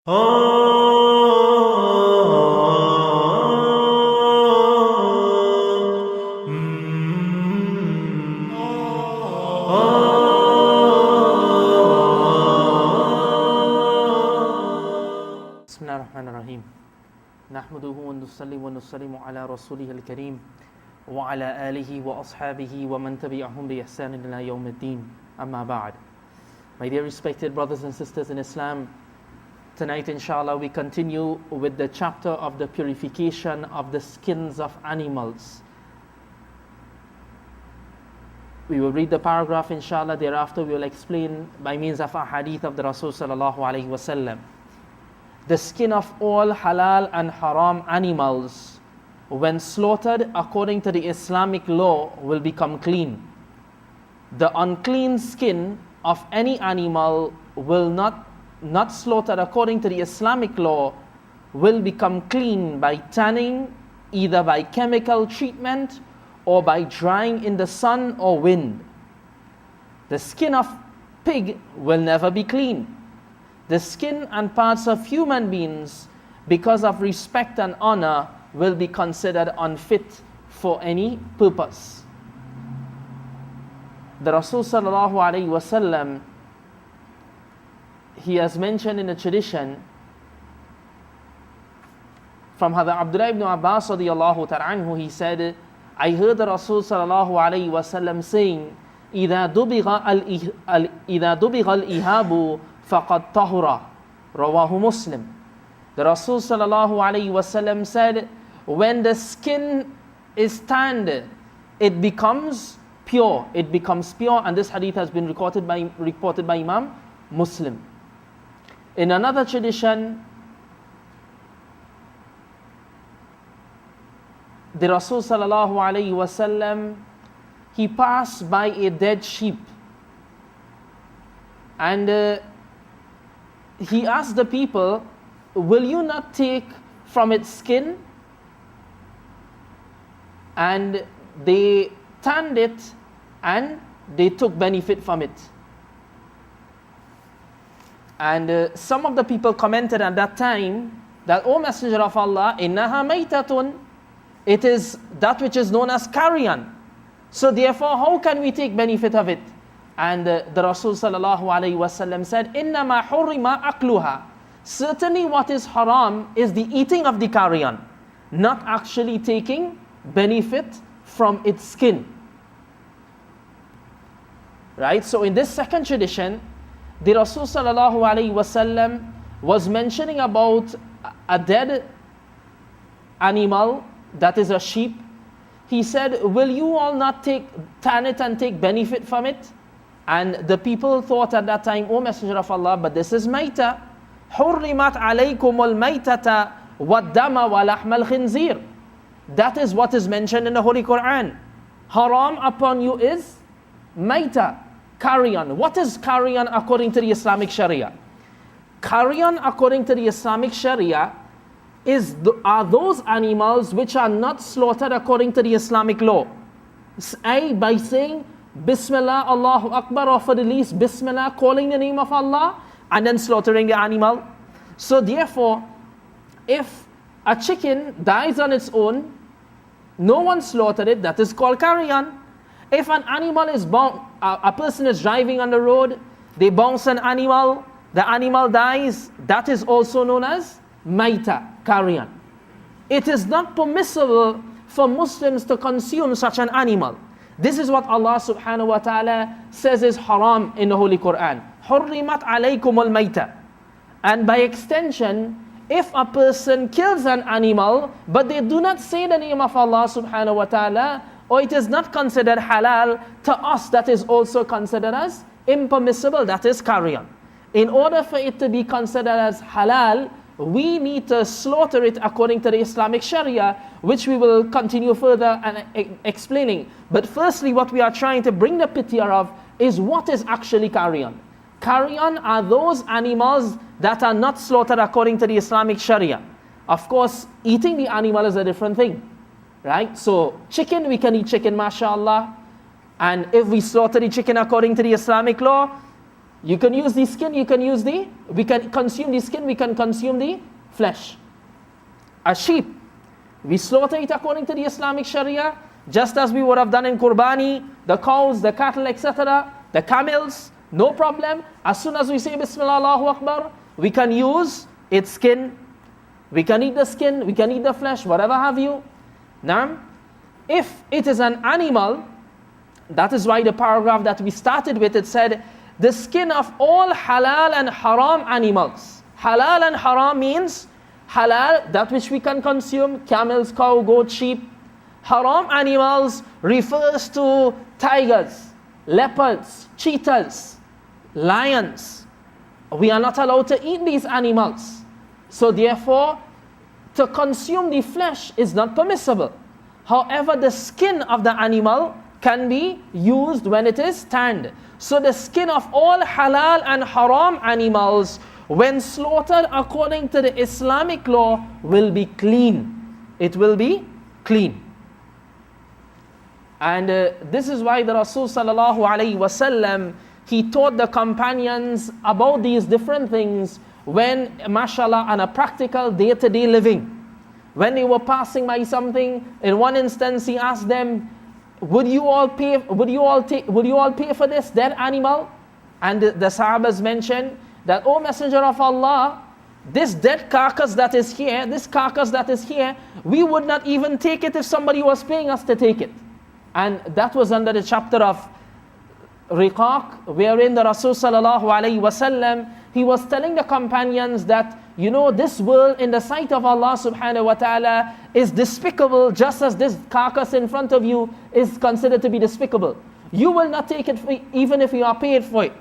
Bismillahirrahmanirrahim. Nahmaduhu wa nusalli wa nusallimu ala rasulih al-kareem wa ala alihi wa ashabihi wa man tabi'ahum bi ihsanin ila yawmiddin. Amma ba'd. My dear respected brothers and sisters in Islam, tonight inshallah we continue with the chapter of the purification of the skins of animals. We will read the paragraph inshallah, thereafter we will explain by means of a hadith of the Rasul sallallahu alayhi wa sallam. The skin of all halal and haram animals, when slaughtered according to the Islamic law, will become clean. The unclean skin of any animal will not slaughtered according to the Islamic law will become clean by tanning, either by chemical treatment or by drying in the sun or wind. The skin of pig will never be clean. The skin and parts of human beings, because of respect and honor, will be considered unfit for any purpose. The Rasul sallallahu alayhi wa sallam, he has mentioned in a tradition from Hadhrat Abdullah ibn Abbas radiyallahu ta'ala anhu, he said, I heard the Rasul sallallahu alayhi wa sallam saying, إِذَا دُبِغَ الْإِهَابُ فَقَدْ طَهُرَ Rawahu Muslim. The Rasul sallallahu alayhi wa sallam said, when the skin is tanned, it becomes pure. It becomes pure, and this hadith has been reported by Imam Muslim. In another tradition, the Rasul sallallahu alayhi wa sallam, he passed by a dead sheep, and he asked the people, will you not take from its skin? And they tanned it and they took benefit from it. And some of the people commented at that time that, O Messenger of Allah, innaha maytatun, it is that which is known as carrion. So therefore, how can we take benefit of it? And the Rasul sallallahu alayhi wa sallam said, innama hurrima akluha. Certainly what is haram is the eating of the carrion, not actually taking benefit from its skin. Right? So in this second tradition, the Rasul sallallahu alayhi wa sallam was mentioning about a dead animal, that is a sheep. He said, will you all not tan it and take benefit from it? And the people thought at that time, O Messenger of Allah, but this is mayta. حُرِّمَتْ عَلَيْكُمُ الْمَيْتَةَ وَالدَّمَ وَلَحْمَ الْخِنْزِيرِ. That is what is mentioned in the Holy Quran. Haram upon you is mayta, carrion. What is carrion according to the Islamic Sharia? Carrion according to the Islamic Sharia are those animals which are not slaughtered according to the Islamic law. By saying Bismillah, Allahu Akbar, or for the least Bismillah, calling the name of Allah, and then slaughtering the animal. So therefore, if a chicken dies on its own, no one slaughtered it, that is called carrion. If an animal is a person is driving on the road, they bounce an animal, the animal dies, that is also known as mayta, carrion. It is not permissible for Muslims to consume such an animal. This is what Allah subhanahu wa ta'ala says is haram in the Holy Quran. حُرِّمَتْ عَلَيْكُمُ الْمَيْتَةِ. And by extension, if a person kills an animal, but they do not say the name of Allah subhanahu wa ta'ala, or it is not considered halal, to us that is also considered as impermissible, that is carrion. In order for it to be considered as halal, we need to slaughter it according to the Islamic Sharia, which we will continue further and explaining. But firstly, what we are trying to bring the picture of is what is actually carrion. Carrion are those animals that are not slaughtered according to the Islamic Sharia. Of course, eating the animal is a different thing, right? So chicken, we can eat chicken, mashallah. And if we slaughter the chicken according to the Islamic law, You can use the skin, we can consume the skin, we can consume the flesh. A sheep, we slaughter it according to the Islamic Sharia, just as we would have done in Qurbani, the cows, the cattle, etc., the camels, no problem. As soon as we say Bismillah, Allahu Akbar, we can use its skin, we can eat the skin, we can eat the flesh, whatever have you. Now, if it is an animal, that is why the paragraph that we started with, it said, the skin of all halal and haram animals. Halal and haram means halal, that which we can consume, camels, cow, goat, sheep. Haram animals refers to tigers, leopards, cheetahs, lions. We are not allowed to eat these animals. So therefore, to consume the flesh is not permissible. However, the skin of the animal can be used when it is tanned. So the skin of all halal and haram animals, when slaughtered according to the Islamic law, will be clean. It will be clean. And this is why the Rasul sallallahu alayhi wasallam, he taught the companions about these different things when, mashallah, on a practical day-to-day living. When they were passing by something, in one instance he asked them, would you all pay for this dead animal? And the Sahabas mentioned that, O Messenger of Allah, this dead carcass that is here, we would not even take it if somebody was paying us to take it. And that was under the chapter of Riqaq, wherein the Rasul sallallahu alayhi wasallam, he was telling the companions that, you know, this world in the sight of Allah subhanahu wa ta'ala is despicable, just as this carcass in front of you is considered to be despicable. You will not take it even if you are paid for it,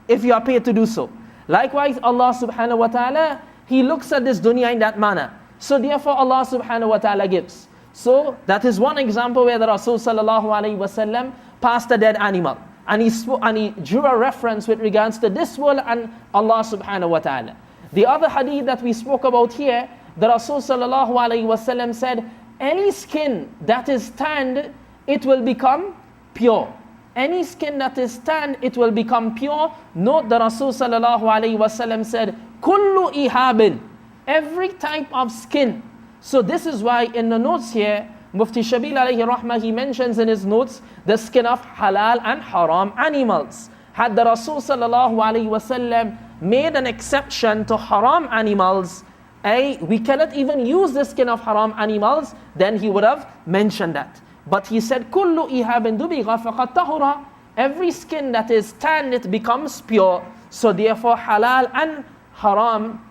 if you are paid to do so. Likewise, Allah subhanahu wa ta'ala, He looks at this dunya in that manner. So therefore Allah subhanahu wa ta'ala gives. So that is one example where the Rasul sallallahu alayhi wasallam passed a dead animal. And he drew a reference with regards to this world and Allah subhanahu wa ta'ala. The other hadith that we spoke about here, the Rasul sallallahu alayhi wasallam said, any skin that is tanned, it will become pure. Any skin that is tanned, it will become pure. Note the Rasul sallallahu alayhi wasallam said, kullu ihabin, every type of skin. So this is why in the notes here, Mufti Shabil alayhi rahmah, he mentions in his notes the skin of halal and haram animals. Had the Rasul sallallahu alayhi wasallam made an exception to haram animals, we cannot even use the skin of haram animals, then he would have mentioned that. But he said, kullu ihabin dubigha faqad tahura, every skin that is tanned, it becomes pure. So therefore halal and haram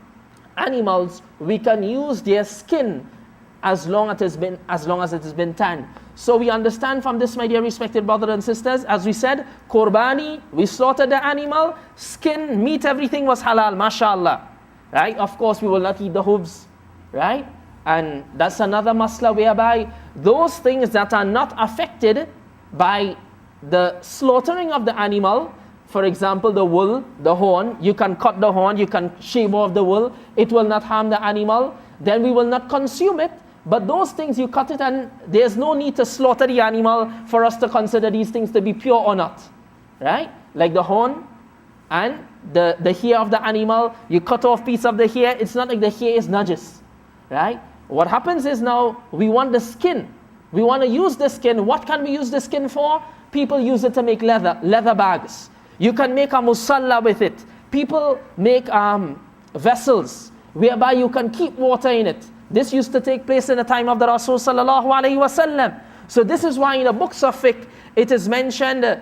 animals, we can use their skin as long as it has been tanned. So we understand from this, my dear respected brothers and sisters, as we said, Qurbani, we slaughtered the animal, skin, meat, everything was halal, mashallah. Right? Of course, we will not eat the hooves. Right? And that's another masla whereby those things that are not affected by the slaughtering of the animal, for example, the wool, the horn, you can cut the horn, you can shave off the wool, it will not harm the animal, then we will not consume it. But those things, you cut it and there's no need to slaughter the animal for us to consider these things to be pure or not. Right? Like the horn and the hair of the animal, you cut off piece of the hair, it's not like the hair is najis. Right? What happens is now, we want the skin. We want to use the skin. What can we use the skin for? People use it to make leather bags. You can make a musalla with it. People make vessels whereby you can keep water in it. This used to take place in the time of the Rasul sallallahu alayhi wasallam. So this is why in the books of fiqh it is mentioned,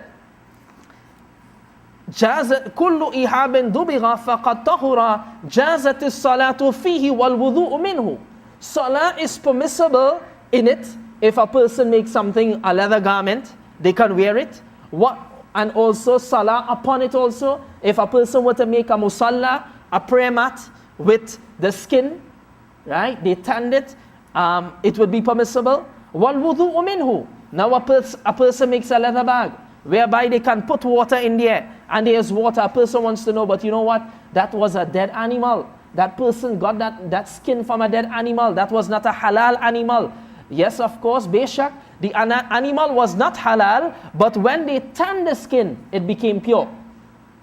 جازت كل إيهاب دبغ فقد طهر جازت الصلاة فيه والوضوء منه. Salah is permissible in it. If a person makes something, a leather garment, they can wear it. And also salah upon it also. If a person were to make a musalla, a prayer mat with the skin, right, they tanned it, it would be permissible. وَالْوُضُوءُ مِنْهُ. Now a person makes a leather bag, whereby they can put water in there, and there's water. A person wants to know, but you know what? That was a dead animal. That person got that skin from a dead animal. That was not a halal animal. Yes, of course, Beshak, the animal was not halal, but when they tanned the skin, it became pure.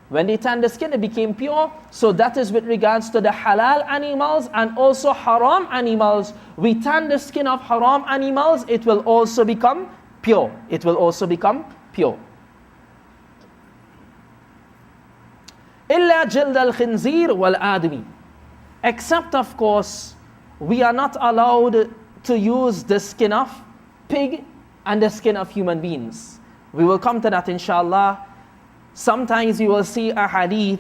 When they tanned the skin, it became pure. So that is with regards to the halal animals and also haram animals. We tan the skin of haram animals, it will also become pure. It will also become pure. إِلَّا جِلْدَ الْخِنْزِيرِ وَالْآدْمِ. Except, of course, we are not allowed to use the skin of pig and the skin of human beings. We will come to that inshallah. Sometimes you will see a hadith,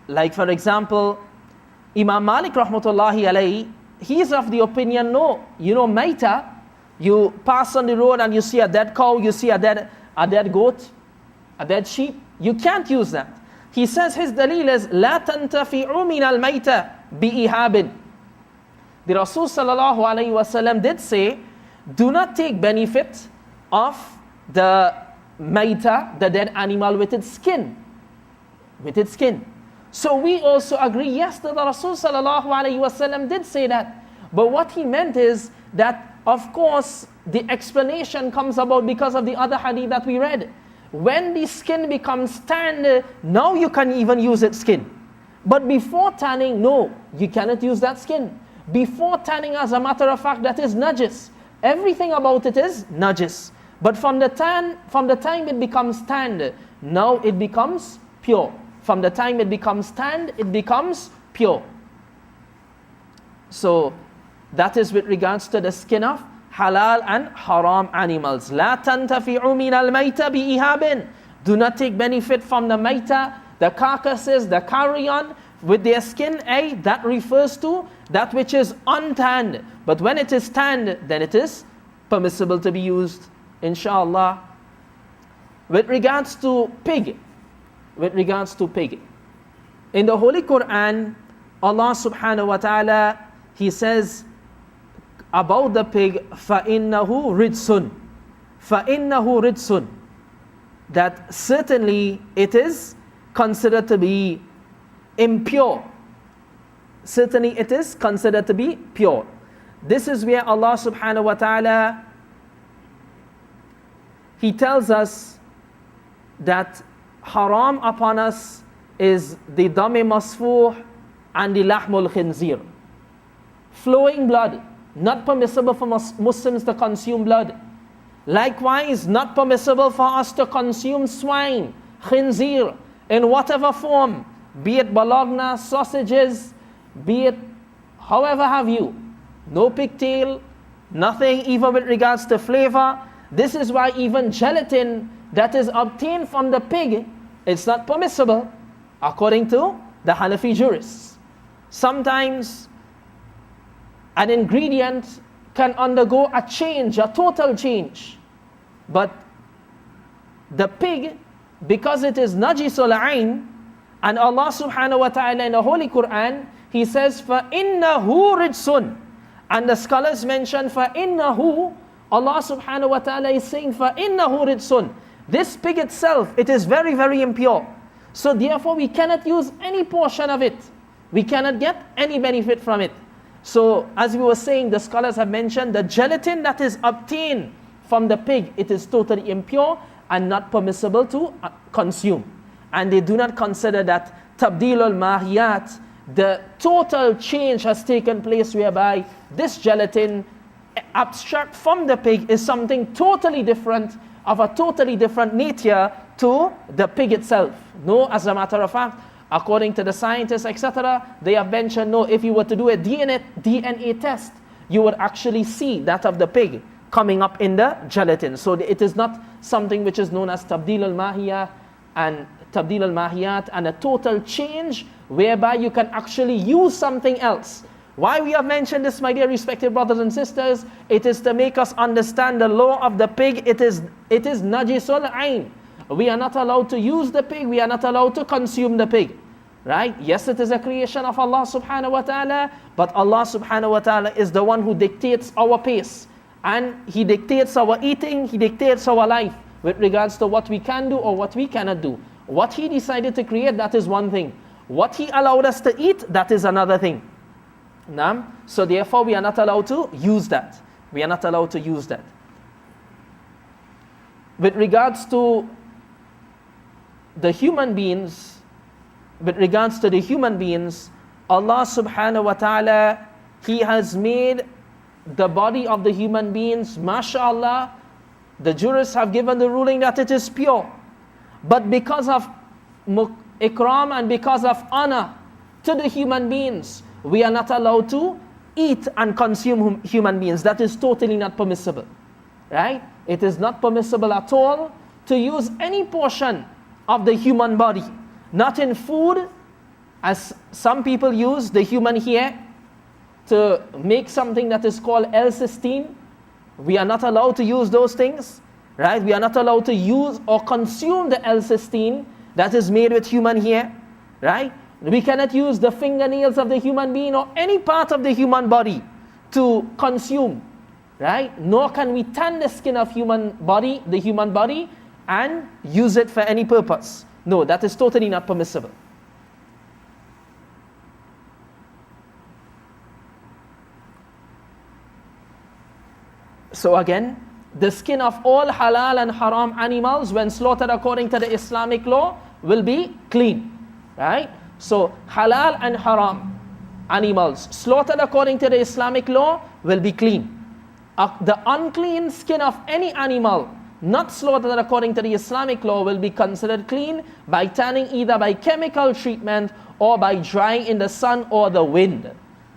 like for example, Imam Malik rahmatullahi alayhi, he is of the opinion, no, maita, you pass on the road and you see a dead cow, you see a dead goat, a dead sheep, you can't use that. He says his dalil is, لا تنتفعوا من الميتة بإهاب. The Rasul sallallahu alayhi wasallam did say, do not take benefit of the maita, the dead animal, with its skin. With its skin. So we also agree, yes, that the Rasul sallallahu alayhi wasallam did say that. But what he meant is that, of course, the explanation comes about because of the other hadith that we read. When the skin becomes tanned, now you can even use its skin. But before tanning, no, you cannot use that skin. Before tanning, as a matter of fact, that is najis. Everything about it is najis. But from the time it becomes tanned, now it becomes pure. From the time it becomes tanned, it becomes pure. So that is with regards to the skin of halal and haram animals. لا تنتفعوا من الميتة بإهاب. Do not take benefit from the maita, the carcasses, the carrion, with their skin. That refers to that which is untanned. But when it is tanned, then it is permissible to be used, inshallah. With regards to pig, in the Holy Quran, Allah subhanahu wa ta'ala, He says about the pig, فَإِنَّهُ رِجْسٌ. فَإِنَّهُ رِجْسٌ. That certainly it is considered to be impure. Certainly it is considered to be pure. This is where Allah subhanahu wa ta'ala, He tells us that haram upon us is the dami masfuh and the lahmul khinzir. Flowing blood, not permissible for Muslims to consume blood. Likewise, not permissible for us to consume swine, khinzir, in whatever form, be it bologna, sausages, be it however have you. No pigtail, nothing even with regards to flavor. This is why even gelatin that is obtained from the pig, it's not permissible according to the Hanafi jurists. Sometimes an ingredient can undergo a change, a total change. But the pig, because it is najisul ayn, and Allah subhanahu wa ta'ala in the Holy Quran, He says, فَإِنَّهُ رِجْسٌ. And the scholars mention, فَإِنَّهُ, Allah subhanahu wa ta'ala is saying, فَإِنَّهُ رِجْسٌ. This pig itself, it is very, very impure. So therefore we cannot use any portion of it. We cannot get any benefit from it. So as we were saying, the scholars have mentioned the gelatin that is obtained from the pig, it is totally impure and not permissible to consume. And they do not consider that tabdil al-mahiyat, the total change has taken place whereby this gelatin abstract from the pig is something totally different, of a totally different nature to the pig itself. No, as a matter of fact, according to the scientists, etc., they have mentioned, no, if you were to do a DNA test, you would actually see that of the pig coming up in the gelatin. So it is not something which is known as tabdil al-mahiyat and a total change whereby you can actually use something else. Why we have mentioned this, my dear respected brothers and sisters? It is to make us understand the law of the pig. It is najisul ayn. We are not allowed to use the pig. We are not allowed to consume the pig. Right? Yes, it is a creation of Allah subhanahu wa ta'ala, but Allah subhanahu wa ta'ala is the one who dictates our pace. And He dictates our eating, He dictates our life with regards to what we can do or what we cannot do. What He decided to create, that is one thing. What He allowed us to eat, that is another thing. So therefore we are not allowed to use that. We are not allowed to use that. With regards to the human beings, with regards to the human beings, Allah subhanahu wa ta'ala, He has made the body of the human beings, mashallah, the jurists have given the ruling that it is pure. But because of ikram and because of honor to the human beings, we are not allowed to eat and consume human beings. That is totally not permissible. Right? It is not permissible at all to use any portion of the human body, not in food, as some people use the human hair to make something that is called F016. We are not allowed to use those things, right? We are not allowed to use or consume the F016 that is made with human hair, right? We cannot use the fingernails of the human being or any part of the human body to consume, right? Nor can we tan the skin of the human body, and use it for any purpose. No, that is totally not permissible. So again, the skin of all halal and haram animals, when slaughtered according to the Islamic law, will be clean, right? So halal and haram animals slaughtered according to the Islamic law will be clean. The unclean skin of any animal not slaughtered according to the Islamic law will be considered clean by tanning, either by chemical treatment or by drying in the sun or the wind,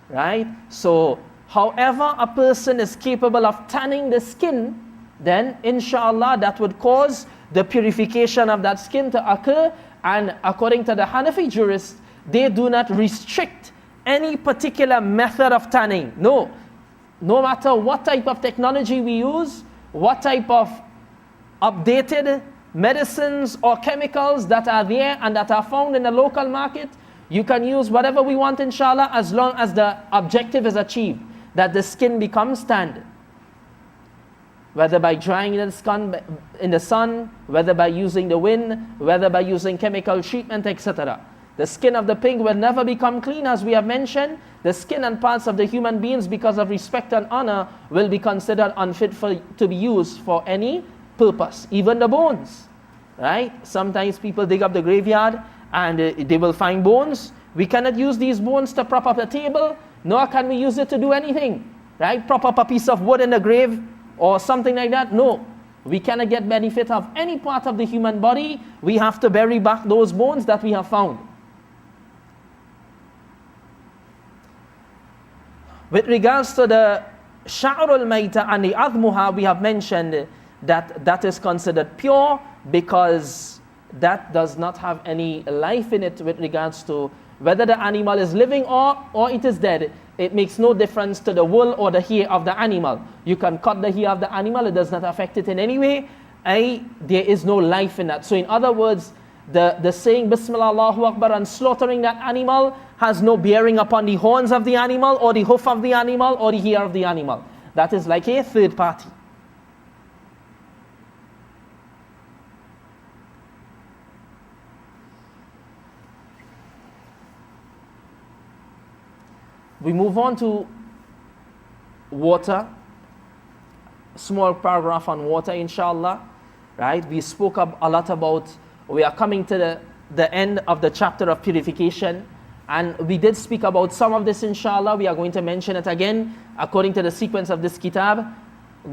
right? So however a person is capable of tanning the skin, then inshallah that would cause the purification of that skin to occur. And according to the Hanafi jurists, they do not restrict any particular method of tanning. No matter what type of technology we use, what type of updated medicines or chemicals that are there and that are found in the local market, you can use whatever we want, inshallah, as long as the objective is achieved, that the skin becomes tanned. Whether by drying in the sun, whether by using the wind, whether by using chemical treatment, etc. The skin of the pig will never become clean, as we have mentioned. The skin and parts of the human beings, because of respect and honor, will be considered unfit to be used for any purpose. Even the bones, right? Sometimes people dig up the graveyard and they will find bones. We cannot use these bones to prop up the table, nor can we use it to do anything, right? Prop up a piece of wood in the grave or something like that. No, we cannot get benefit of any part of the human body. We have to bury back those bones that we have found. With regards to the sha'rul mayta and the admuha, we have mentioned that is considered pure because that does not have any life in it. With regards to whether the animal is living or it is dead, it makes no difference to the wool or the hair of the animal. You can cut the hair of the animal, it does not affect it in any way. There is no life in that. So in other words, the saying Bismillah Allahu Akbar and slaughtering that animal has no bearing upon the horns of the animal or the hoof of the animal or the hair of the animal. That is like a third party. We move on to water. Small paragraph on water, inshallah. Right? We spoke a lot about, we are coming to the end of the chapter of purification. And we did speak about some of this, inshallah. We are going to mention it again according to the sequence of this kitab.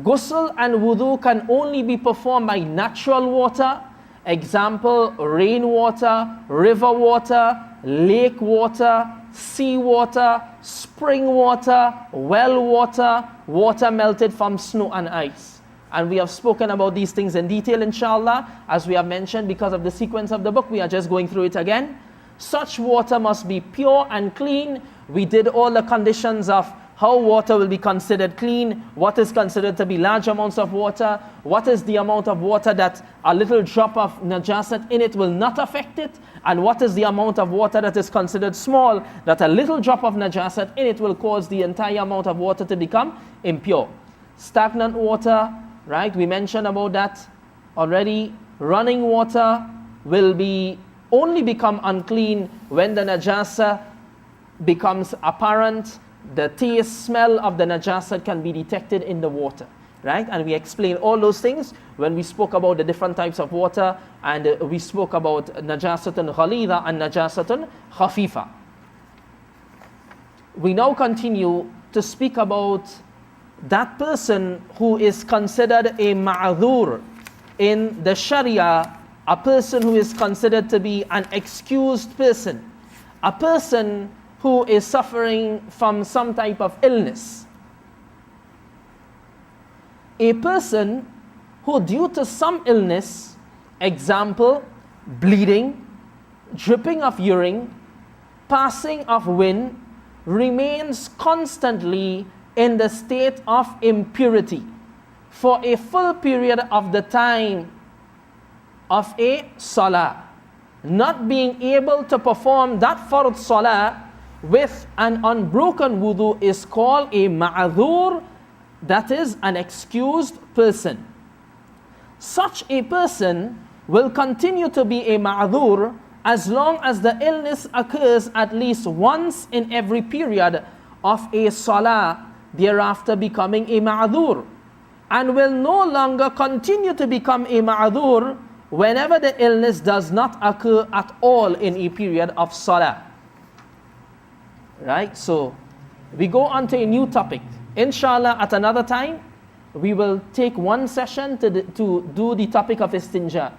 Ghusl and wudu can only be performed by natural water. Example, rainwater, river water, lake water, sea water, spring water, well water, water melted from snow and ice. And we have spoken about these things in detail, inshallah. As we have mentioned, because of the sequence of the book, we are just going through it again. Such water must be pure and clean. We did all the conditions of how water will be considered clean, what is considered to be large amounts of water, what is the amount of water that a little drop of najasat in it will not affect it, and what is the amount of water that is considered small, that a little drop of najasat in it will cause the entire amount of water to become impure. Stagnant water, right, we mentioned about that already. Running water will only become unclean when the najasa becomes apparent. The taste, smell of the najasa can be detected in the water. right? And we explained all those things when we spoke about the different types of water, and we spoke about najasatun ghalidha and najasatun khafifa. We now continue to speak about that person who is considered a ma'adhur in the Sharia, a person who is considered to be an excused person, a person who is suffering from some type of illness. A person who, due to some illness, example, bleeding, dripping of urine, passing of wind, remains constantly in the state of impurity for a full period of the time of a salah, not being able to perform that fard salah with an unbroken wudu, is called a ma'adhur, that is an excused person. Such a person will continue to be a ma'adhur as long as the illness occurs at least once in every period of a salah, thereafter becoming a ma'adhur, and will no longer continue to become a ma'adhur whenever the illness does not occur at all in a period of salah. Right? So we go on to a new topic. Inshallah, at another time, we will take one session to do the topic of istinja.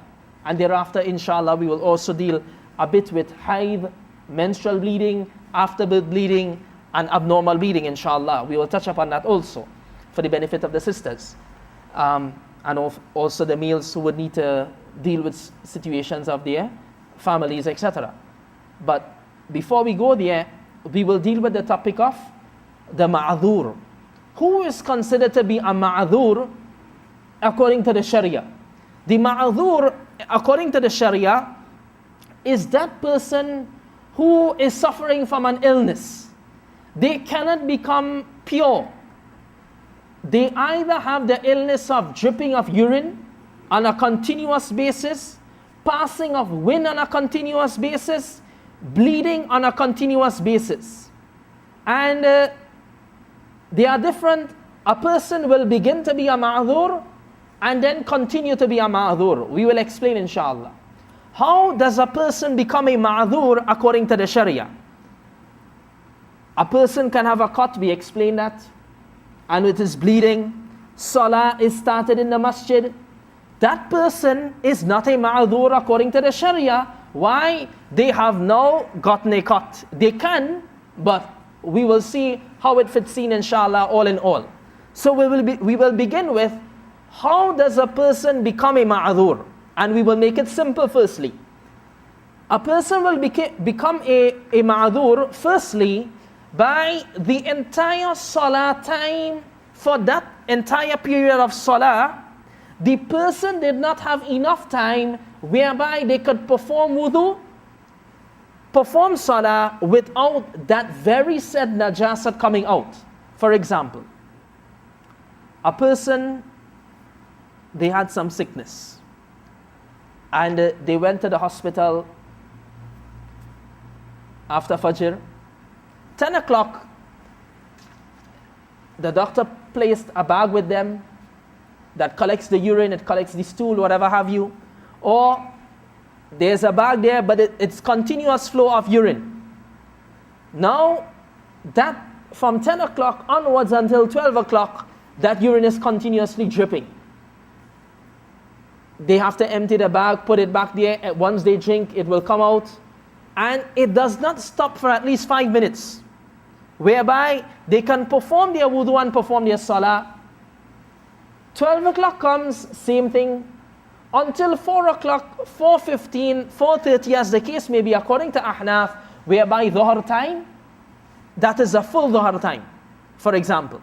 And thereafter, inshallah, we will also deal a bit with haid, menstrual bleeding, afterbirth bleeding, and abnormal bleeding, inshallah. We will touch upon that also for the benefit of the sisters. And also the males who would need to deal with situations of their families, etc. But before we go there, we will deal with the topic of the ma'adhur. Who is considered to be a ma'adhur according to the Sharia? The ma'adhur, according to the Sharia, is that person who is suffering from an illness. They cannot become pure. They either have the illness of dripping of urine on a continuous basis, passing of wind on a continuous basis, bleeding on a continuous basis. And they are different. A person will begin to be a ma'adhur and then continue to be a ma'adhur. We will explain, inshallah. How does a person become a ma'adhur according to the Sharia? A person can have a cut, we explained that, and it is bleeding. Salah is started in the masjid. That person is not a ma'adhur according to the Sharia. Why? They have now gotten a cut. They can, but we will see how it fits in, inshallah, all in all. So we will begin with, how does a person become a ma'adhur? And we will make it simple firstly. A person will become a ma'adhur firstly by the entire salah time. For that entire period of salah, the person did not have enough time whereby they could perform wudu, perform salah without that very said najasat coming out. For example, a person, they had some sickness and they went to the hospital after Fajr. 10 o'clock, the doctor placed a bag with them that collects the urine, it collects the stool, whatever have you. Or there's a bag there, but it's continuous flow of urine. Now, that from 10 o'clock onwards until 12 o'clock, that urine is continuously dripping. They have to empty the bag, put it back there. Once they drink, it will come out. And it does not stop for at least 5 minutes, whereby they can perform their wudu and perform their salah. 12 o'clock comes, same thing, until 4 o'clock, 4:15, 4:30, as the case may be, according to Ahnaf, whereby dhuhr time, that is a full dhuhr time, for example.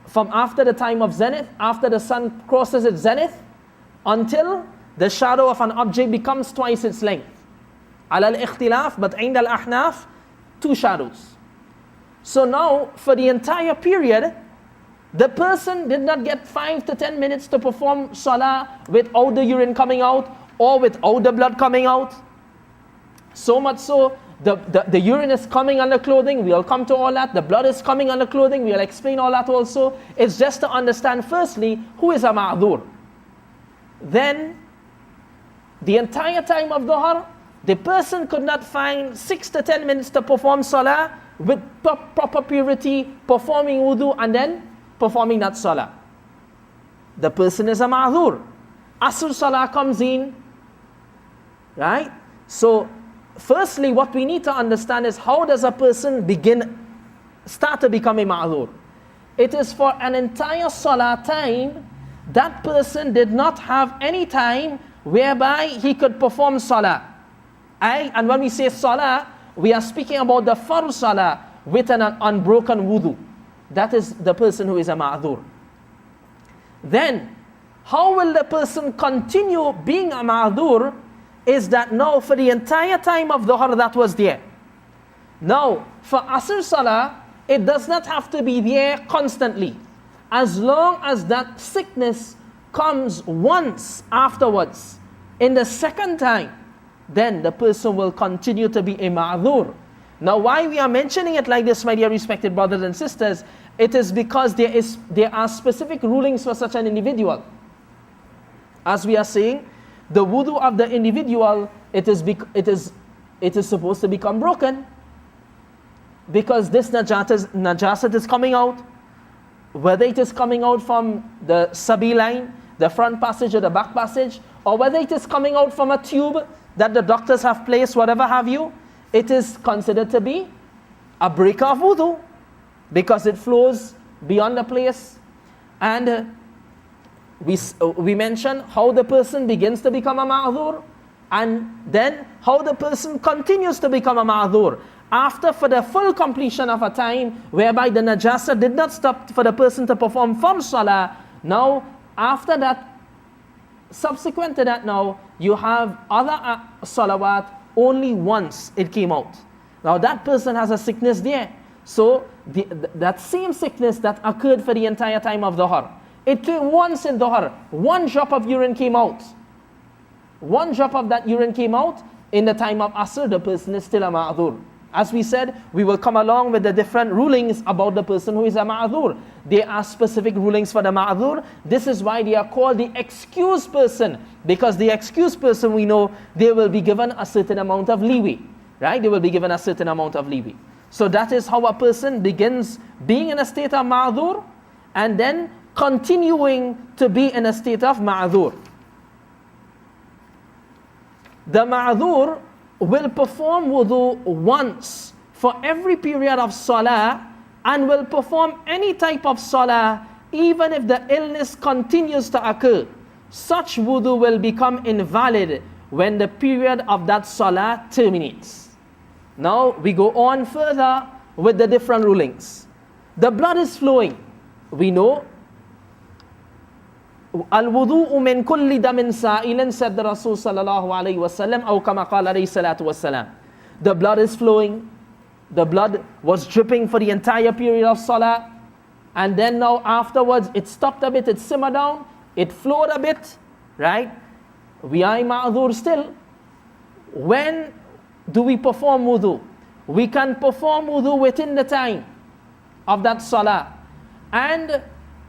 From after the time of zenith, after the sun crosses its zenith, until the shadow of an object becomes twice its length. Ala al-ikhtilaf, but inda al-ahnaf, 2 shadows. So now, for the entire period, the person did not get 5 to 10 minutes to perform salah without the urine coming out or without the blood coming out. So much so the urine is coming on the clothing, we'll come to all that. The blood is coming on the clothing, we'll explain all that also. It's just to understand firstly, who is a ma'dhur. Then, the entire time of dhuhr, the person could not find 6 to 10 minutes to perform salah with proper purity, performing wudu and then performing that salah. The person is a ma'dhur. Asr salah comes in, right? So, firstly, what we need to understand is how does a person start to become a ma'dhur? It is for an entire salah time, that person did not have any time whereby he could perform salah. And when we say salah, we are speaking about the farz salah with an unbroken wudu. That is the person who is a ma'dhur. Then, how will the person continue being a ma'dhur? Is that now for the entire time of dhuhr that was there. Now, for asr salah, it does not have to be there constantly. As long as that sickness comes once afterwards, in the second time, then the person will continue to be a ma'dhur. Now, why we are mentioning it like this, my dear respected brothers and sisters, it is because there are specific rulings for such an individual. As we are saying, the wudu of the individual, it is supposed to become broken because this najasat is coming out, whether it is coming out from the sabi line, the front passage or the back passage, or whether it is coming out from a tube that the doctors have placed, whatever have you, it is considered to be a breaker of wudu because it flows beyond the place. And we mentioned how the person begins to become a ma'dhur, and then how the person continues to become a ma'dhur after, for the full completion of a time whereby the najasa did not stop for the person to perform farz salah. Now, after that, subsequent to that, now you have other salawat only once it came out. Now that person has a sickness there. So that same sickness that occurred for the entire time of dhuhr, it came once in dhuhr. One drop of urine came out. One drop of that urine came out. In the time of asr, the person is still a ma'dhur. As we said, we will come along with the different rulings about the person who is a ma'dhur. There are specific rulings for the ma'dhur. This is why they are called the excused person. Because the excused person, we know, they will be given a certain amount of leeway. Right? They will be given a certain amount of leeway. So that is how a person begins being in a state of ma'dhur and then continuing to be in a state of ma'dhur. The ma'dhur will perform wudu once for every period of salah and will perform any type of salah even if the illness continues to occur. Such wudu will become invalid when the period of that salah terminates. Now we go on further with the different rulings. The blood is flowing. We know Al-wudu'u min kulli damin sa'ilan, said the Rasul sallallahu alayhi wa sallam, aw kama qala alayhi salatu wa salam. The blood is flowing. The blood was dripping for the entire period of salah. And then now afterwards, it stopped a bit, it simmered down, it flowed a bit, right? We are in ma'dhur still. When do we perform wudu? We can perform wudu within the time of that salah. And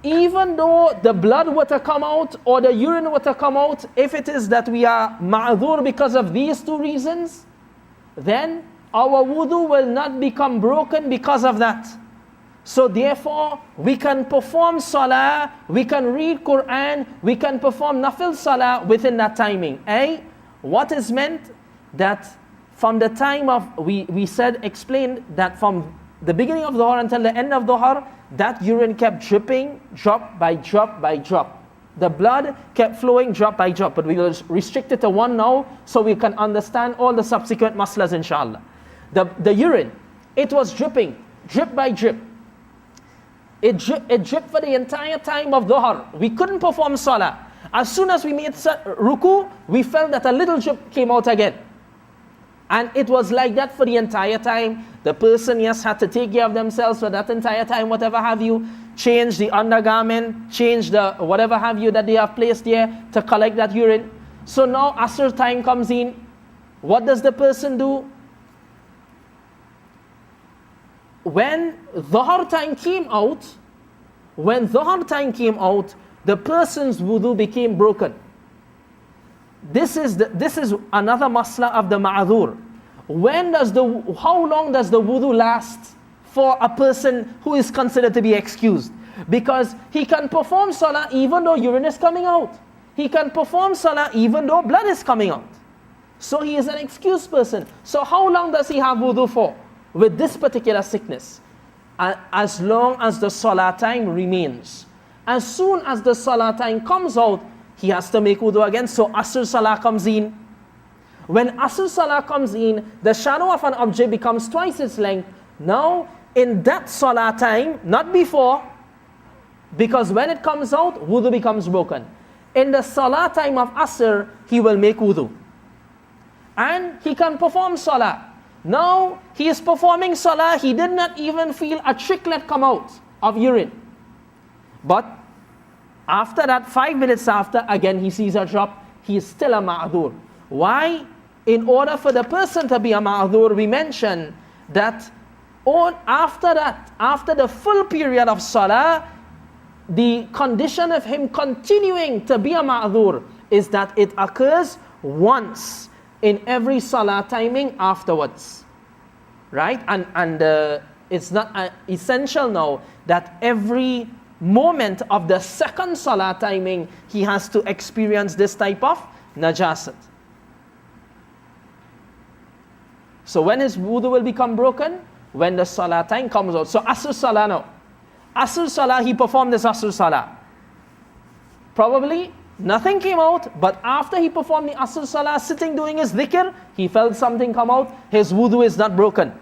even though the blood were to come out or the urine were to come out, if it is that we are ma'dhur because of these two reasons, then our wudu will not become broken because of that. So therefore, we can perform salah, we can read Quran, we can perform nafil salah within that timing. What is meant? That from the time of, explained that from the beginning of dhuhr until the end of dhuhr, that urine kept dripping, drop by drop by drop. The blood kept flowing drop by drop, but we will restrict it to one now so we can understand all the subsequent maslas inshallah. The urine, it was dripping, drip by drip. It dripped for the entire time of dhuhr. We couldn't perform salah. As soon as we made ruku, we felt that a little drip came out again. And it was like that for the entire time. The person, yes, had to take care of themselves for that entire time, whatever have you. Change the undergarment, change the whatever have you that they have placed there to collect that urine. So now Asr time comes in. What does the person do? when Dhuhr time came out, the person's wudu became broken. This is another masla of the ma'adhur. How long does the wudu last for a person who is considered to be excused? Because he can perform salah even though urine is coming out. He can perform salah even though blood is coming out. So he is an excused person. So how long does he have wudu for with this particular sickness? As long as the salah time remains. As soon as the salah time comes out, he has to make wudu again. So Asr Salah comes in. When Asr Salah comes in, the shadow of an object becomes twice its length. Now, in that Salah time, not before, because when it comes out, wudu becomes broken. In the Salah time of Asr, he will make wudu. And he can perform Salah. Now, he is performing Salah, he did not even feel a tricklet come out of urine. But after that, 5 minutes after, again he sees a drop, he is still a ma'adhur. Why? In order for the person to be a ma'adhur, we mentioned that after the full period of salah, the condition of him continuing to be a ma'adhur is that it occurs once in every salah timing afterwards. Right? And it's not essential now that every moment of the second salah timing he has to experience this type of najasat. So when his wudu will become broken? When the salah time comes out. So Asr Salah now. Asr Salah, he performed this Asr Salah. Probably nothing came out, but after he performed the Asr Salah, sitting doing his dhikr, he felt something come out. His wudu is not broken.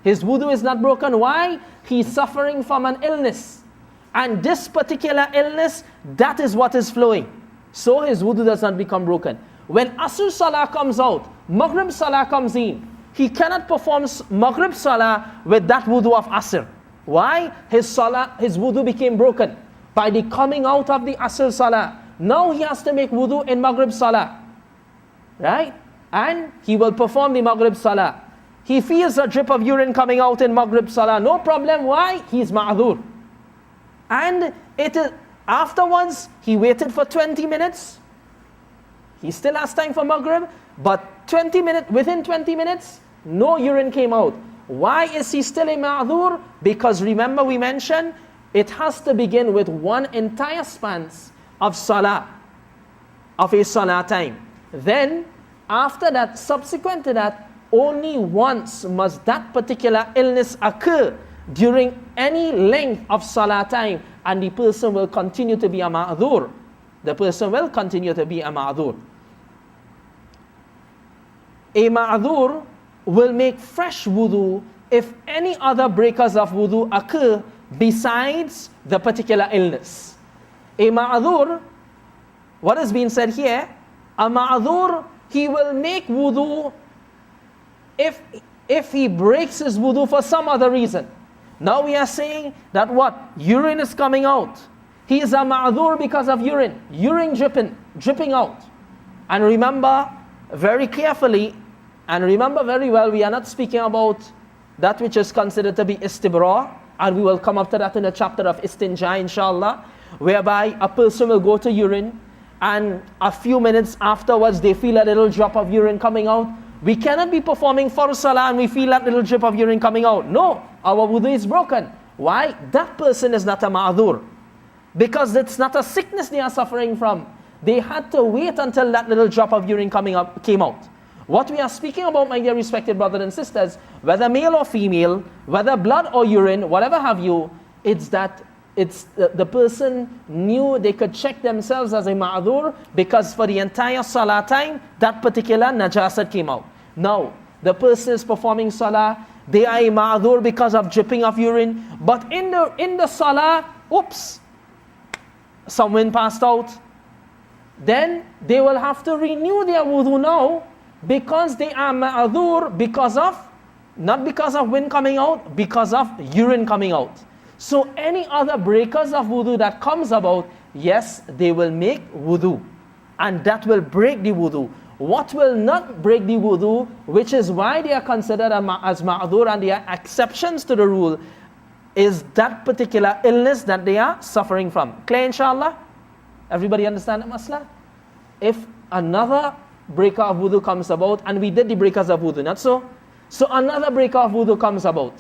His wudu is not broken. Why? He's suffering from an illness. And this particular illness, that is what is flowing. So his wudu does not become broken. When Asr Salah comes out, Maghrib Salah comes in, he cannot perform Maghrib Salah with that wudu of Asr. Why? His wudu became broken by the coming out of the Asr Salah. Now he has to make wudu in Maghrib Salah. Right? And he will perform the Maghrib Salah. He feels a drip of urine coming out in Maghrib Salah. No problem. Why? He's ma'adhur. And afterwards, he waited for 20 minutes. He still has time for Maghrib, but within 20 minutes, no urine came out. Why is he still a ma'adhur? Because remember we mentioned, it has to begin with one entire span of salah, of a salah time. Then, after that, subsequent to that, only once must that particular illness occur during any length of salah time, and the person will continue to be a ma'adhur. The person will continue to be a ma'adhur. A ma'adhur will make fresh wudu if any other breakers of wudu occur besides the particular illness. A ma'adhur, what has been said here, a ma'adhur, he will make wudu if he breaks his wudu for some other reason. Now we are saying that what? Urine is coming out. He is a ma'adhur because of urine dripping out. And remember very carefully, and remember very well, we are not speaking about that which is considered to be istibra, and we will come up to that in the chapter of istinja, inshallah, whereby a person will go to urine, and a few minutes afterwards they feel a little drop of urine coming out. We cannot be performing for salah and we feel that little drip of urine coming out. No, our wudu is broken. Why? That person is not a ma'adhur. Because it's not a sickness they are suffering from. They had to wait until that little drop of urine came out. What we are speaking about, my dear respected brothers and sisters, whether male or female, whether blood or urine, whatever have you, it's that the person knew they could check themselves as a ma'adhur because for the entire salah time, that particular najasat came out. Now, the person is performing salah, they are a ma'adhur because of dripping of urine, but in the salah, oops, someone passed out. Then they will have to renew their wudu now because they are ma'adhur not because of wind coming out, because of urine coming out. So any other breakers of wudu that comes about, yes, they will make wudu. And that will break the wudu. What will not break the wudu, which is why they are considered as ma'adhur and they are exceptions to the rule, is that particular illness that they are suffering from. Clear, inshallah? Everybody understand the masla? If another breaker of wudu comes about, and we did the breakers of wudu, not so? So another breaker of wudu comes about,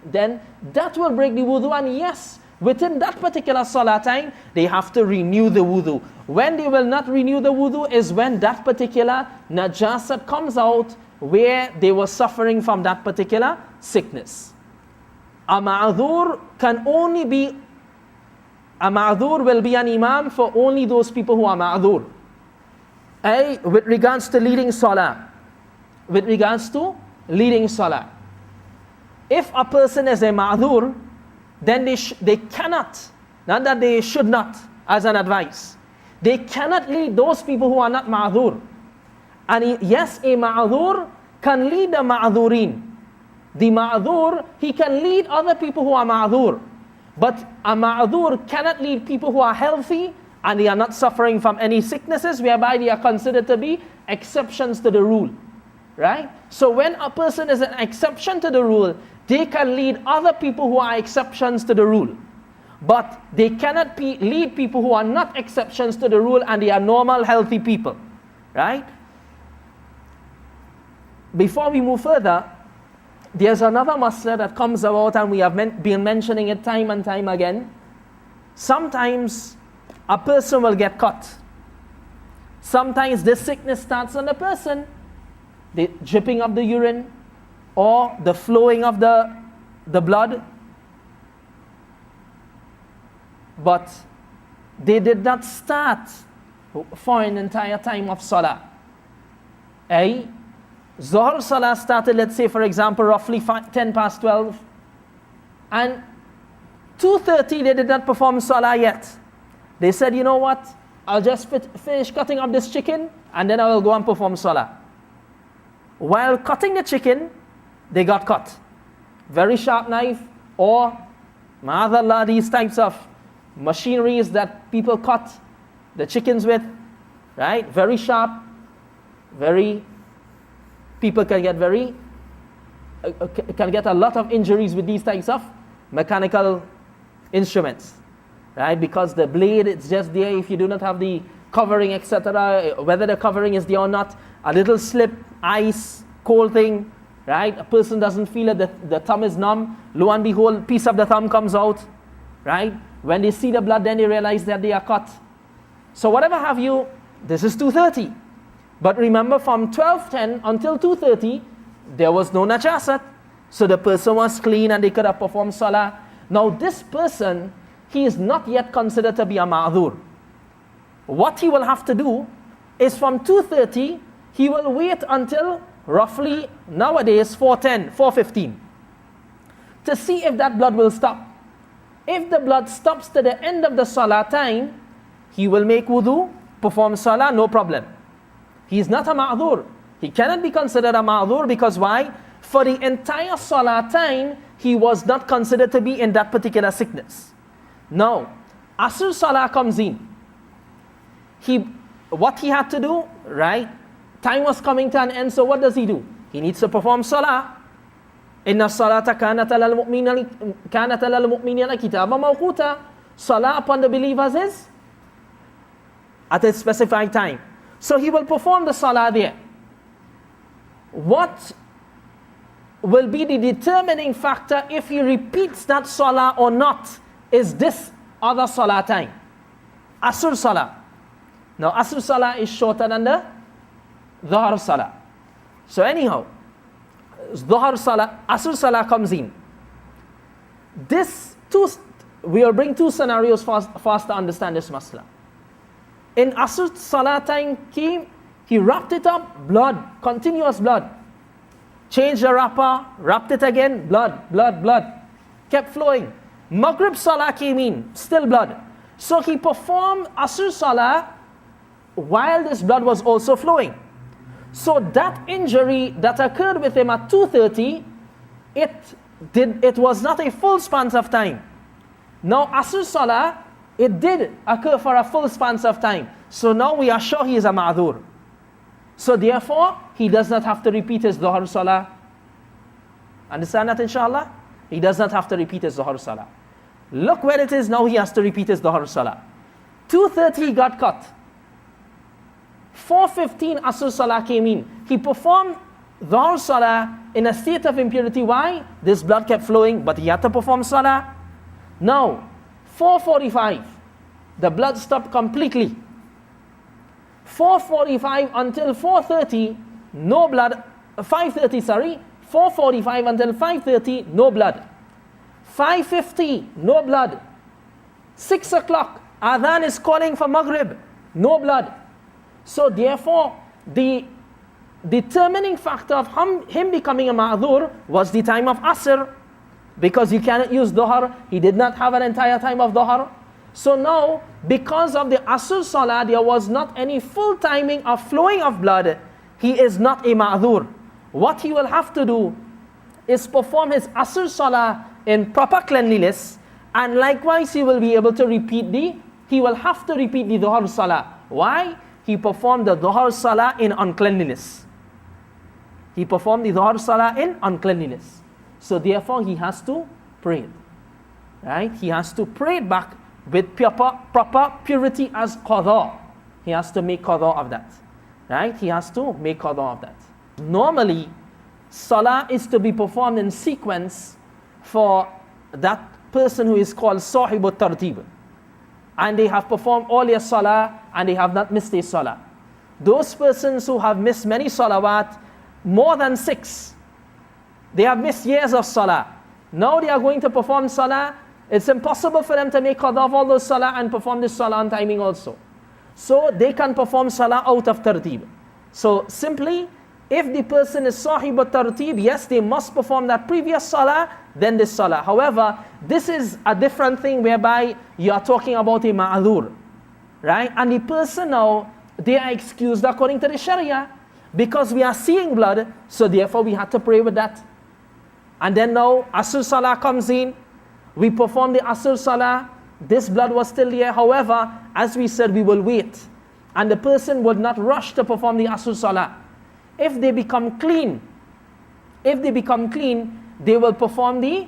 then that will break the wudu, and yes, within that particular salah time, they have to renew the wudu. When they will not renew the wudu is when that particular najasat comes out where they were suffering from that particular sickness. A ma'adhur will be an imam for only those people who are ma'adhur. With regards to leading salah. If a person is a ma'adhur, then they cannot, not that they should not, as an advice, they cannot lead those people who are not ma'adhur. And yes, a ma'adhur can lead the ma'adhurin. The ma'adhur, he can lead other people who are ma'adhur. But a ma'adhur cannot lead people who are healthy and they are not suffering from any sicknesses, whereby they are considered to be exceptions to the rule. Right? So when a person is an exception to the rule, they can lead other people who are exceptions to the rule. But they cannot lead people who are not exceptions to the rule and they are normal, healthy people. Right? Before we move further, there's another masla that comes about, and we have been mentioning it time and time again. Sometimes a person will get cut. Sometimes this sickness starts on the person, the dripping of the urine or the flowing of the blood. But they did not start for an entire time of salah. Zohar salah started, let's say for example, roughly 10 past 12. And 2:30 they did not perform salah yet. They said, you know what, I'll just finish cutting up this chicken and then I will go and perform salah. While cutting the chicken, they got cut. Very sharp knife, or ma'adallah, these types of machineries that people cut the chickens with, right? Very sharp, people can get a lot of injuries with these types of mechanical instruments, right? Because the blade, it's just there. If you do not have the covering, etc., whether the covering is there or not, a little slip, ice, cold thing, right? A person doesn't feel it, the thumb is numb, lo and behold, piece of the thumb comes out, right? When they see the blood, then they realize that they are cut. So whatever have you, this is 2:30. But remember, from 12:10 until 2:30, there was no najasat. So the person was clean and they could have performed salah. Now this person, he is not yet considered to be a ma'adhur. What he will have to do is from 2:30, he will wait until roughly nowadays 4:10, 4:15 to see if that blood will stop. If the blood stops to the end of the salah time, he will make wudu, perform salah, no problem. He is not a ma'adhur. He cannot be considered a ma'adhur because why? For the entire salah time, he was not considered to be in that particular sickness. Now, Asr salah comes in. What he had to do, right? Time was coming to an end, so what does he do? He needs to perform salah. Inna salata kanat alal mu'minina kitaba mawquta. Salah upon the believers is at a specified time. So he will perform the salah there. What will be the determining factor if he repeats that salah or not is this other salah time. Asr salah. Now Asr salah is shorter than the Dhuhr salah. So anyhow, Dhuhr salah, Asr salah comes in. We will bring two scenarios for us to understand this masla. In Asr salah time came, he wrapped it up, blood, continuous blood. Changed the wrapper, wrapped it again, blood, kept flowing. Maghrib salah came in, still blood. So he performed Asr salah while this blood was also flowing. So that injury that occurred with him at 2:30, it was not a full span of time. Now Asr salah, it did occur for a full span of time. So now we are sure he is a ma'adhur. So therefore, he does not have to repeat his Dhuhr Salah. Understand that, inshallah? He does not have to repeat his Dhuhr Salah. Look where it is now, he has to repeat his Dhuhr Salah. 2:30 got cut. 4:15 Asr Salah came in. He performed Dhuhr Salah in a state of impurity. Why? This blood kept flowing, but he had to perform Salah. Now, 4:45, the blood stopped completely. 4:45 until 4:30, no blood. 5:30, sorry. 4:45 until 5:30, no blood. 5:50, no blood. 6 o'clock, Adhan is calling for Maghrib, no blood. So therefore, the determining factor of him becoming a ma'dhur was the time of Asr, because you cannot use Dhuhr. He did not have an entire time of Dhuhr. So now, because of the Asr Salah, there was not any full timing of flowing of blood. He is not a ma'dhur. What he will have to do is perform his Asr Salah in proper cleanliness, and likewise he will be able to he will have to repeat the Dhuhr Salah. Why? He performed the Dhuhr Salah in uncleanliness. He performed the Dhuhr Salah in uncleanliness. So therefore he has to pray it. Right? He has to pray it back with proper purity as qadha. He has to make qadha of that. Right? He has to make qadha of that. Normally, Salah is to be performed in sequence for that person who is called Sahibut Tartib. And they have performed all their Salah and they have not missed a Salah. Those persons who have missed many Salawat, more than 6, they have missed years of Salah. Now they are going to perform Salah. It's impossible for them to make qadha of all those Salah and perform this Salah on timing also. So they can perform Salah out of Tartib. So simply, if the person is Sahib al-Tartib, yes, they must perform that previous Salah, then this Salah. However, this is a different thing whereby you are talking about a ma'adhur, right? And the person now, they are excused according to the Sharia, because we are seeing blood, so therefore we had to pray with that. And then now, Asr Salah comes in, we perform the Asr Salah, this blood was still there. However, as we said, we will wait. And the person would not rush to perform the Asr Salah. If they become clean, they will perform the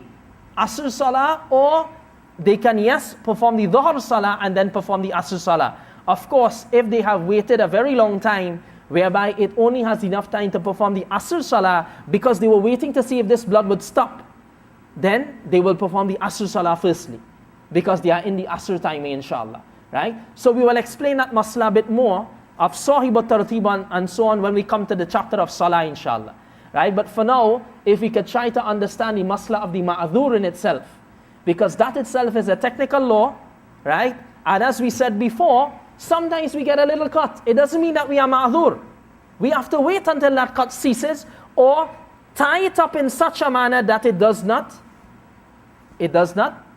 Asr Salah, or they can, yes, perform the Dhuhr Salah and then perform the Asr Salah. Of course, if they have waited a very long time, whereby it only has enough time to perform the Asr Salah because they were waiting to see if this blood would stop, then they will perform the Asr Salah firstly, because they are in the Asr timing, inshallah. Right? So we will explain that masla a bit more of Sahib al-Tartib and so on when we come to the chapter of Salah, inshallah. Right? But for now, if we could try to understand the masla of the ma'adhur in itself, because that itself is a technical law, right? And as we said before, sometimes we get a little cut. It doesn't mean that we are ma'adhur. We have to wait until that cut ceases, or tie it up in such a manner that it does not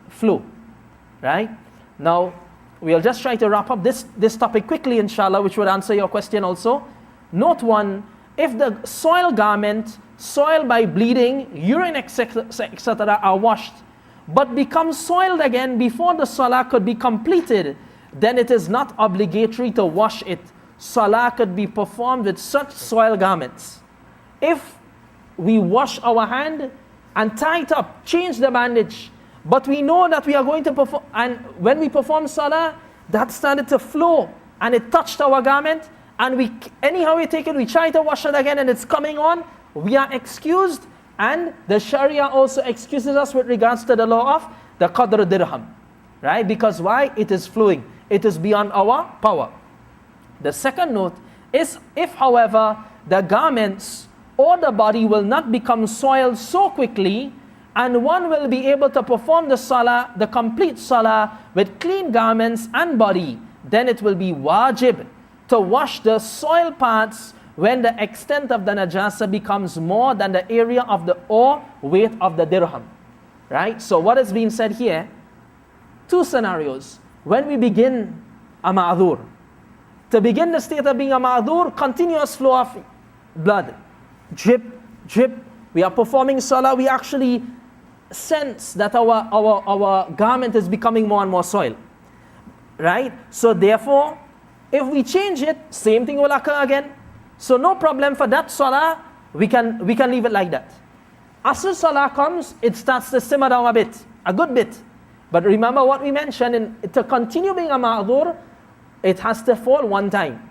flow. Right? Now, we'll just try to wrap up this topic quickly, inshallah, which would answer your question also. Note 1, if the soiled garment, soiled by bleeding, urine, etc., are washed, but become soiled again before the salah could be completed, then it is not obligatory to wash it. Salah could be performed with such soiled garments. If we wash our hand and tie it up, change the bandage, but we know that we are going to perform, and when we perform Salah, that started to flow, and it touched our garment, and anyhow we take it, we try to wash it again, and it's coming on, we are excused, and the Sharia also excuses us with regards to the law of the Qadr Dirham. Right? Because why? It is flowing. It is beyond our power. The second note is, if however, the garments or the body will not become soiled so quickly, and one will be able to perform the salah, the complete salah, with clean garments and body, then it will be wajib to wash the soiled parts when the extent of the najasa becomes more than the area of the or weight of the dirham. Right? So what is being said here, 2 scenarios. When we begin a ma'adhur, to begin the state of being a ma'adhur, continuous flow of blood, drip, drip. We are performing salah, we actually sense that our garment is becoming more and more soiled. Right? So therefore, if we change it, same thing will occur again. So no problem for that salah, we can leave it like that. Asr salah comes, it starts to simmer down a good bit. But remember what we mentioned, to continue being a ma'dhur, it has to fall one time.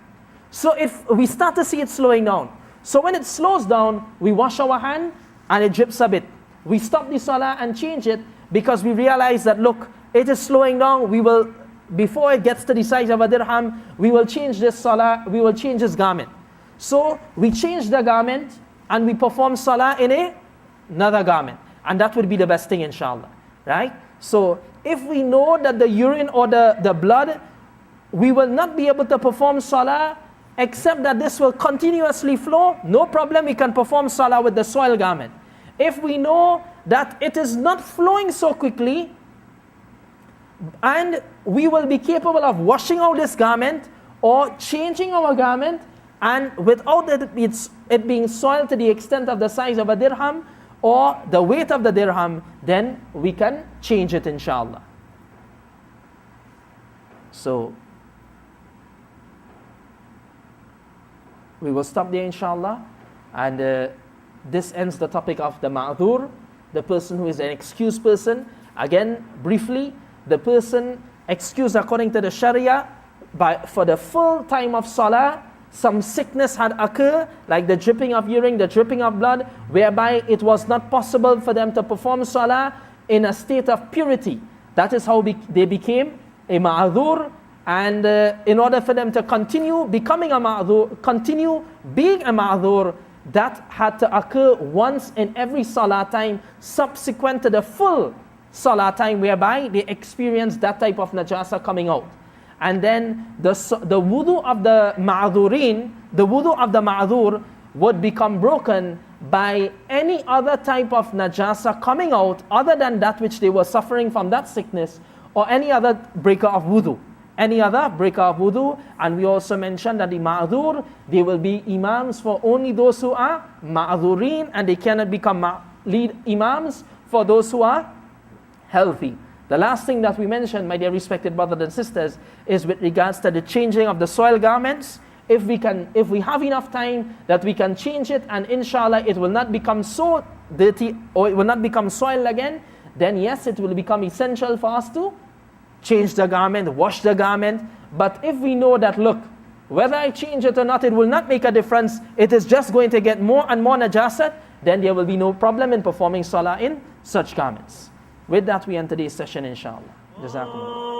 So if we start to see it slowing down, so when it slows down, we wash our hand and it drips a bit. We stop the salah and change it because we realize that, look, it is slowing down. We will, before it gets to the size of a dirham, we will change this salah, we will change this garment. So we change the garment and we perform salah in another garment. And that would be the best thing, inshallah. Right? So if we know that the urine or the blood, we will not be able to perform salah except that this will continuously flow, no problem, we can perform salah with the soil garment. If we know that it is not flowing so quickly, and we will be capable of washing out this garment or changing our garment, and without it being soiled to the extent of the size of a dirham or the weight of the dirham, then we can change it, inshallah. So we will stop there, inshallah, and this ends the topic of the ma'dhur, the person who is an excused person. Again, briefly, the person excused according to the Sharia for the full time of salah, some sickness had occurred, like the dripping of urine, the dripping of blood, whereby it was not possible for them to perform salah in a state of purity. That is how they became a ma'dhur. And in order for them to continue becoming a ma'dhur, continue being a ma'dhur, that had to occur once in every salah time subsequent to the full salah time, whereby they experienced that type of najasa coming out. And then the wudu of the ma'dhurin, the wudu of the ma'dhur would become broken by any other type of najasa coming out other than that which they were suffering from that sickness, or any other breaker of wudu. Any other breaker of wudu. And we also mentioned that the ma'dhur, they will be imams for only those who are ma'dhurin, and they cannot become lead imams for those who are healthy. The last thing that we mentioned, my dear respected brothers and sisters, is with regards to the changing of the soil garments. If we have enough time that we can change it, and inshallah it will not become so dirty or it will not become soil again, then yes, it will become essential for us to change the garment, wash the garment. But if we know that, look, whether I change it or not, it will not make a difference, it is just going to get more and more najasat, then there will be no problem in performing salah in such garments. With that, we end today's session, inshallah. Jazakumullah.